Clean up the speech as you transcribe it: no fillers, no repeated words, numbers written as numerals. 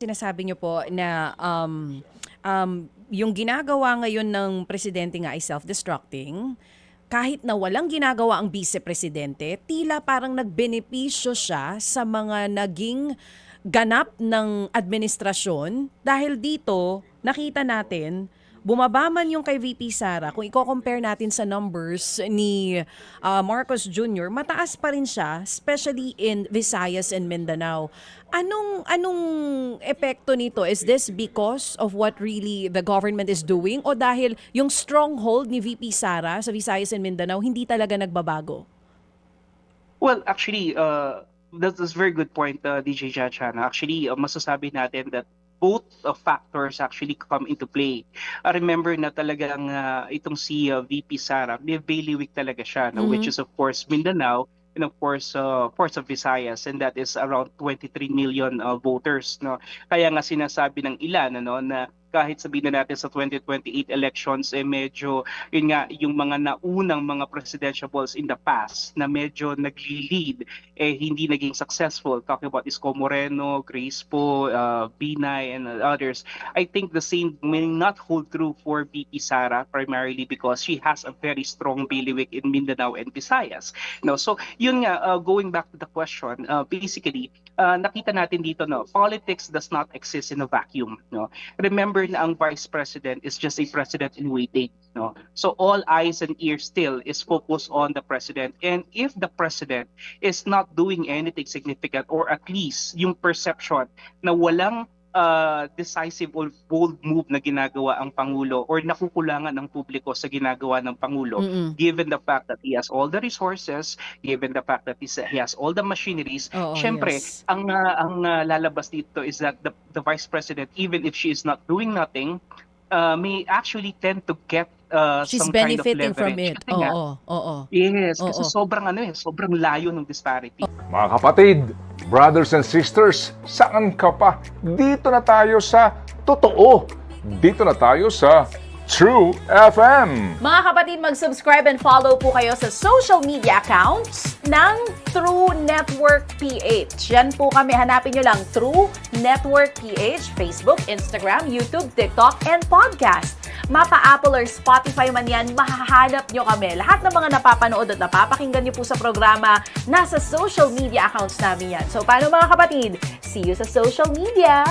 Sinasabi niyo po na yung ginagawa ngayon ng presidente nga ay self-destructing. Kahit na walang ginagawa ang vice-presidente, tila parang nagbenepisyo siya sa mga naging ganap ng administrasyon. Dahil dito, nakita natin, bumaba man yung kay VP Sara, kung i-compare natin sa numbers ni Marcos Jr., mataas pa rin siya, especially in Visayas and Mindanao. Anong epekto nito? Is this because of what really the government is doing o dahil yung stronghold ni VP Sara sa Visayas and Mindanao hindi talaga nagbabago? Well, actually, that's a very good point, DJ Jachana. Actually, masasabi natin that both factors actually come into play. Remember na talagang itong si VP Sara, may bailiwick talaga siya, no? Which is of course Mindanao and of course parts of Visayas, and that is around 23 million voters, no? Kaya nga sinasabi ng ilan ano na kahit sabihin na natin sa 2028 elections medyo yun nga yung mga naunang mga presidential balls in the past na medyo nagli-lead hindi naging successful, talking about Isko Moreno, Grace Poe, Binay and others. I think the same may not hold true for VP Sara, primarily because she has a very strong bailiwick in Mindanao and Visayas. No, so yun nga, going back to the question, basically nakita natin dito, no, politics does not exist in a vacuum, no. Remember na ang vice president is just a president in waiting, no. So all eyes and ears still is focused on the president, and if the president is not doing anything significant, or at least yung perception na walang decisive or bold move na ginagawa ang Pangulo or nakukulangan ng publiko sa ginagawa ng Pangulo, given the fact that he has all the resources, given the fact that he has all the machineries, syempre, yes. ang lalabas dito is that the Vice President, even if she is not doing nothing, may actually tend to get She's some kind of benefiting leverage. from it. Kasi nga, yes, kasi sobrang layo ng disparity. Mga kapatid, brothers and sisters, saan ka pa? Dito na tayo sa totoo. Dito na tayo sa True FM. Mga kapatid, mag-subscribe and follow po kayo sa social media accounts ng True Network PH. Yan po kami, hanapin nyo lang True Network PH, Facebook, Instagram, YouTube, TikTok, and podcast. Mapa Apple or Spotify man yan, mahahanap nyo kami. Lahat ng mga napapanood at napapakinggan nyo po sa programa, nasa social media accounts namin yan. So paano mga kapatid? See you sa social media!